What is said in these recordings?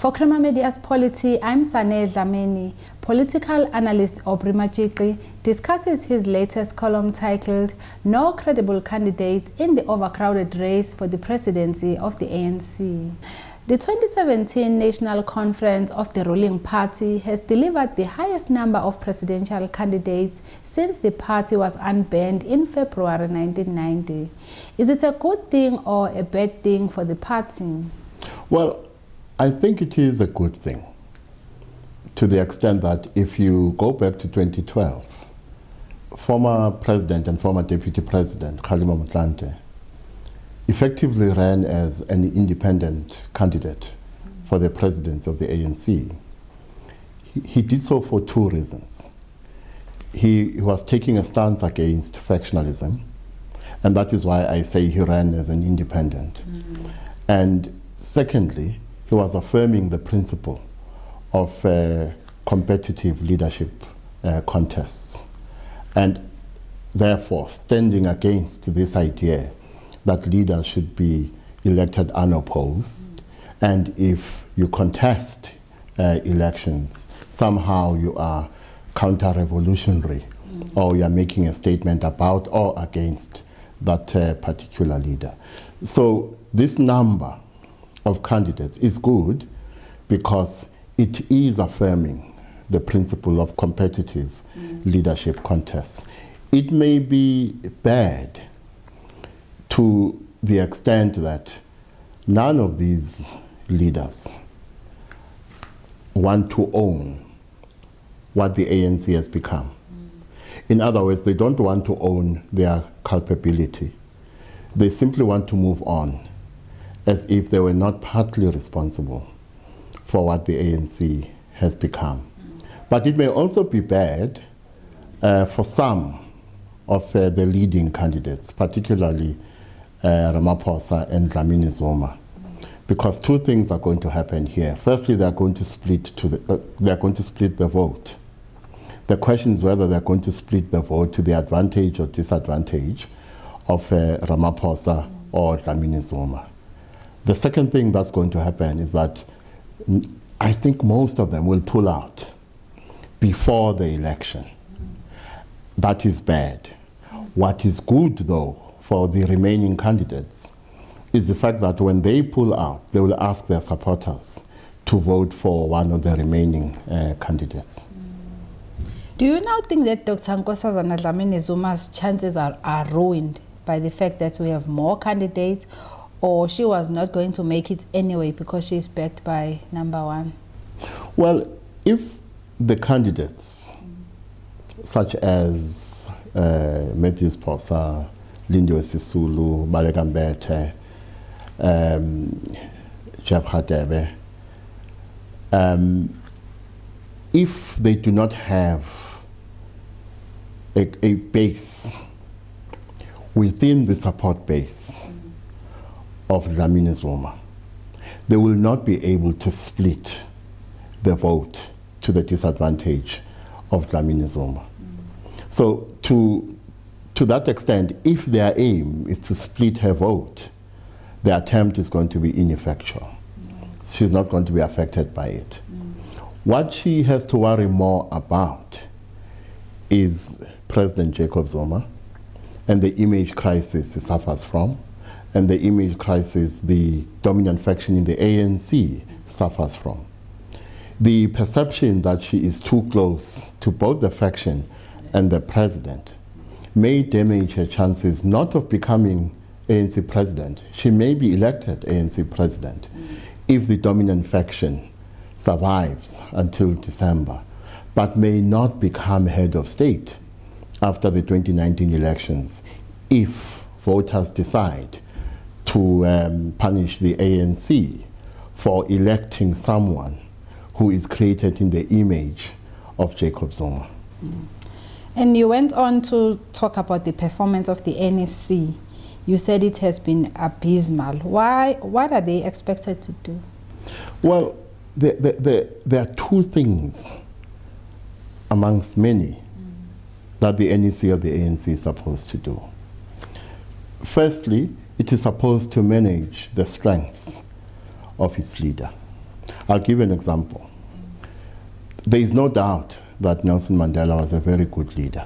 For Crema Media's Polity, I'm Sane Dlamini. Political analyst Aubrey Majiqi discusses his latest column titled "No Credible Candidate in the Overcrowded Race for the Presidency of the ANC." The 2017 National Conference of the ruling party has delivered the highest number of presidential candidates since the party was unbanned in February 1990. Is it a good thing or a bad thing for the party? Well, I think it is a good thing, to the extent that if you go back to 2012, former president and former deputy president Kgalema Motlanthe effectively ran as an independent candidate for the presidency of the ANC. He did so for two reasons. He was taking a stance against factionalism, and that is why I say he ran as an independent. And secondly, he was affirming the principle of competitive leadership contests, and therefore standing against this idea that leaders should be elected unopposed, and if you contest elections, somehow you are counter-revolutionary, or you are making a statement about or against that particular leader. So this number of candidates is good because it is affirming the principle of competitive leadership contests. It may be bad to the extent that none of these leaders want to own what the ANC has become. In other words, they don't want to own their culpability. They simply want to move on as if they were not partly responsible for what the ANC has become. But it may also be bad for some of the leading candidates, particularly Ramaphosa and Dlamini-Zuma, because two things are going to happen here. Firstly, they are going to split the vote. The question is whether they are going to split the vote to the advantage or disadvantage of Ramaphosa or Dlamini-Zuma. The second thing that's going to happen is that I think most of them will pull out before the election. That is bad. What is good, though, for the remaining candidates is the fact that when they pull out, they will ask their supporters to vote for one of the remaining candidates. Do you now think that Dr. Nkosazana Dlamini-Zuma's chances are ruined by the fact that we have more candidates, or she was not going to make it anyway because she's backed by number one? Well, if the candidates, such as Mathews Phosa, Lindiwe Sisulu, Baleka Mbete, Radebe, if they do not have a base within the support base of Dlamini-Zuma, they will not be able to split the vote to the disadvantage of Dlamini-Zuma. So to that extent, if their aim is to split her vote, the attempt is going to be ineffectual. She's not going to be affected by it. What she has to worry more about is President Jacob Zuma and the image crisis he suffers from, and the image crisis the dominant faction in the ANC suffers from. The perception that she is too close to both the faction and the president may damage her chances not of becoming ANC president. She may be elected ANC president if the dominant faction survives until December, but may not become head of state after the 2019 elections if voters decide to punish the ANC for electing someone who is created in the image of Jacob Zuma. And you went on to talk about the performance of the NSC. You said it has been abysmal. Why? What are they expected to do? Well, there are two things amongst many that the NEC of the ANC is supposed to do. Firstly, it is supposed to manage the strengths of its leader. I'll give you an example. There is no doubt that Nelson Mandela was a very good leader.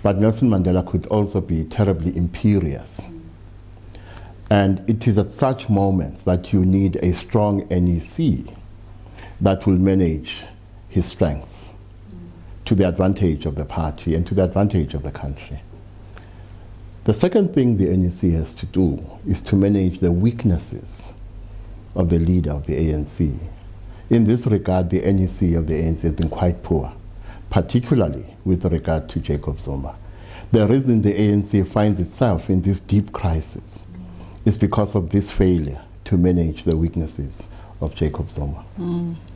But Nelson Mandela could also be terribly imperious. And it is at such moments that you need a strong NEC that will manage his strength to the advantage of the party and to the advantage of the country. The second thing the NEC has to do is to manage the weaknesses of the leader of the ANC. In this regard, the NEC of the ANC has been quite poor, particularly with regard to Jacob Zuma. The reason the ANC finds itself in this deep crisis is because of this failure to manage the weaknesses of Jacob Zuma.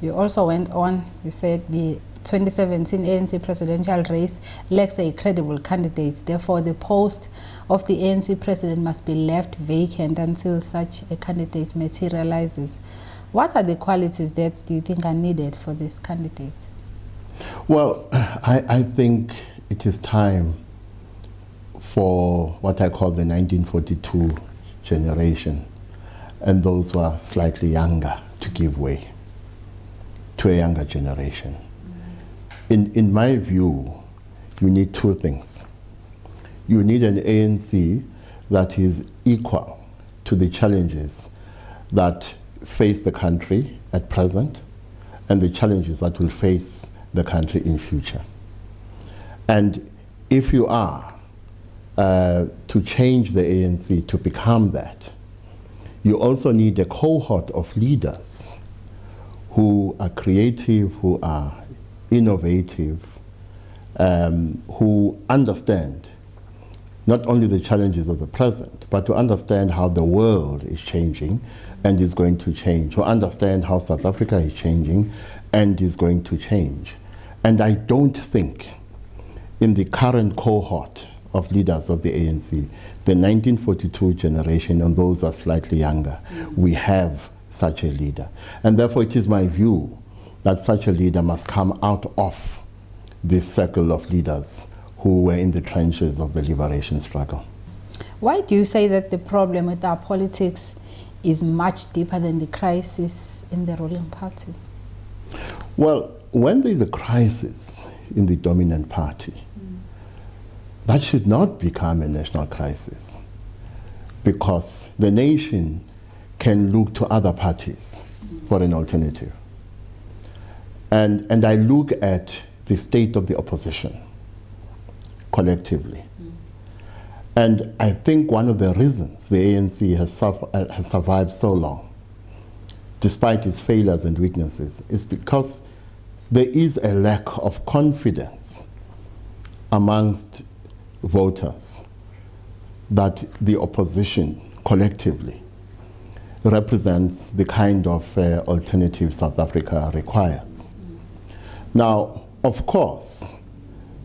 You also went on, you said the 2017 ANC presidential race lacks a credible candidate. Therefore, the post of the ANC president must be left vacant until such a candidate materializes. What are the qualities that do you think are needed for this candidate? Well, I think it is time for what I call the 1942 generation and those who are slightly younger to give way to a younger generation. In my view, you need two things. You need an ANC that is equal to the challenges that face the country at present and the challenges that will face the country in future. And if you are to change the ANC to become that, you also need a cohort of leaders who are creative, who are innovative, who understand not only the challenges of the present, but to understand how the world is changing and is going to change, who understand how South Africa is changing and is going to change. And I don't think in the current cohort of leaders of the ANC, the 1942 generation and those who are slightly younger, we have such a leader. And therefore it is my view that such a leader must come out of this circle of leaders who were in the trenches of the liberation struggle. Why do you say that the problem with our politics is much deeper than the crisis in the ruling party? Well, when there is a crisis in the dominant party, that should not become a national crisis, because the nation can look to other parties for an alternative. And I look at the state of the opposition collectively. And I think one of the reasons the ANC has survived so long, despite its failures and weaknesses, is because there is a lack of confidence amongst voters that the opposition collectively represents the kind of alternative South Africa requires. Now, of course,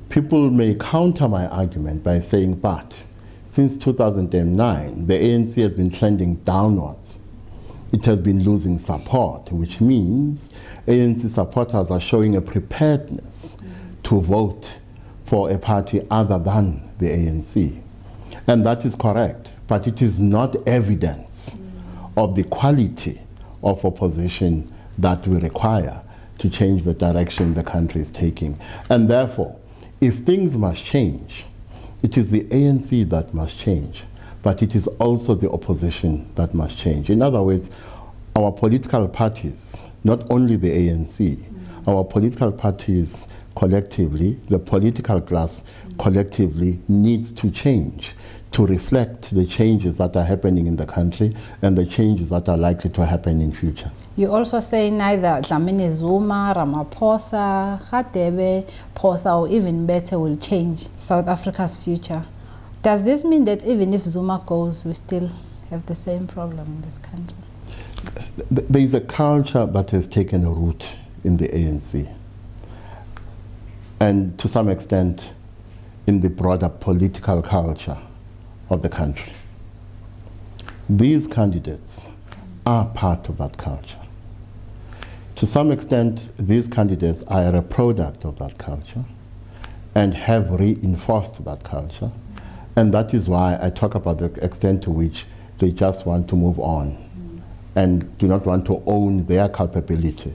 people may counter my argument by saying, but since 2009, the ANC has been trending downwards. It has been losing support, which means ANC supporters are showing a preparedness to vote for a party other than the ANC. And that is correct, but it is not evidence of the quality of opposition that we require to change the direction the country is taking. And therefore, if things must change, it is the ANC that must change, but it is also the opposition that must change. In other words, our political parties, not only the ANC, our political parties collectively, the political class collectively needs to change to reflect the changes that are happening in the country and the changes that are likely to happen in future. You also say neither Dlamini-Zuma, Ramaphosa, Radebe, Phosa, or even Mbete will change South Africa's future. Does this mean that even if Zuma goes, we still have the same problem in this country? There is a culture that has taken root in the ANC, and to some extent in the broader political culture of the country. These candidates are part of that culture. To some extent, these candidates are a product of that culture and have reinforced that culture. And that is why I talk about the extent to which they just want to move on and do not want to own their culpability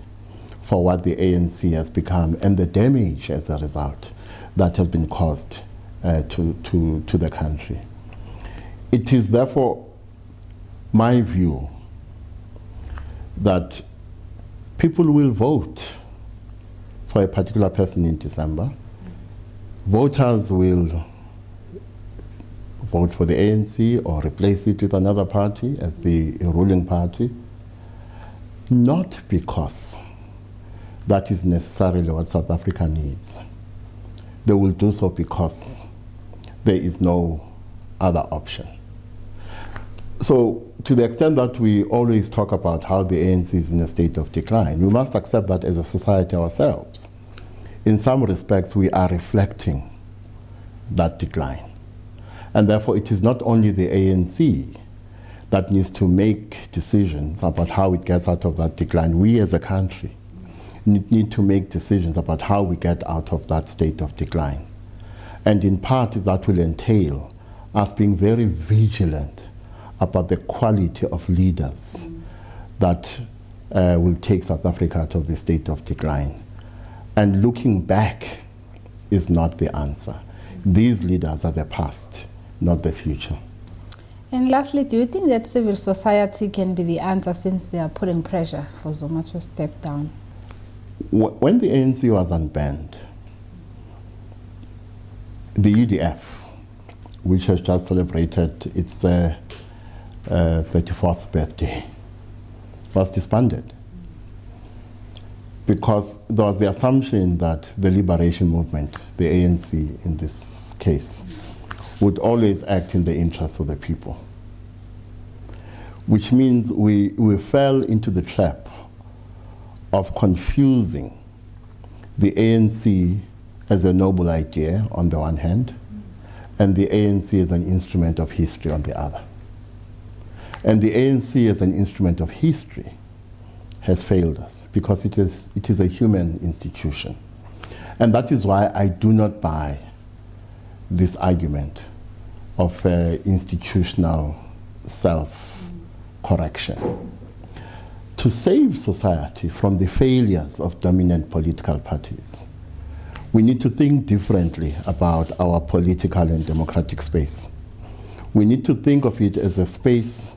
for what the ANC has become and the damage as a result that has been caused to the country. It is therefore my view that people will vote for a particular person in December. Voters will vote for the ANC or replace it with another party as the ruling party, not because that is necessarily what South Africa needs. They will do so because there is no other option. So to the extent that we always talk about how the ANC is in a state of decline, we must accept that as a society ourselves. In some respects, we are reflecting that decline. And therefore, it is not only the ANC that needs to make decisions about how it gets out of that decline. We as a country need to make decisions about how we get out of that state of decline. And in part, that will entail us being very vigilant about the quality of leaders that will take South Africa out of the state of decline. And looking back is not the answer. These leaders are the past, not the future. And lastly, do you think that civil society can be the answer since they are putting pressure for Zuma to step down? When the ANC was unbanned, the UDF, which has just celebrated its 34th birthday, was disbanded. Because there was the assumption that the liberation movement, the ANC in this case, would always act in the interest of the people. Which means we fell into the trap of confusing the ANC as a noble idea on the one hand, and the ANC as an instrument of history on the other. And the ANC as an instrument of history has failed us because it is a human institution. And that is why I do not buy this argument of institutional self-correction. To save society from the failures of dominant political parties, we need to think differently about our political and democratic space. We need to think of it as a space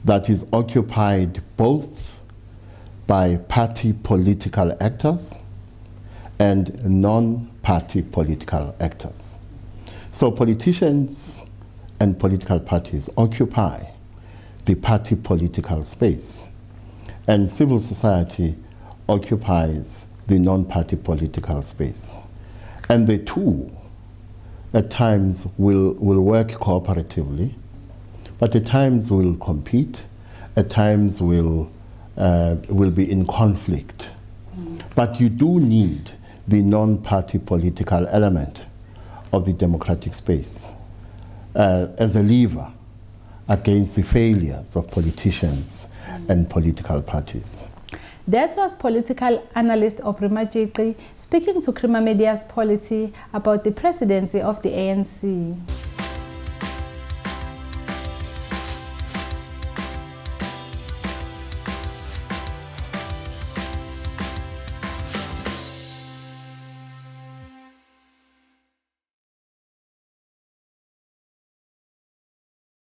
that is occupied both by party political actors and non-party political actors. So politicians and political parties occupy the party political space, and civil society occupies the non-party political space. And the two, at times, will work cooperatively, but at times will compete, at times will be in conflict. But you do need the non-party political element of the democratic space as a lever against the failures of politicians and political parties. That was political analyst Mathews speaking to Krima Media's Polity about the presidency of the ANC.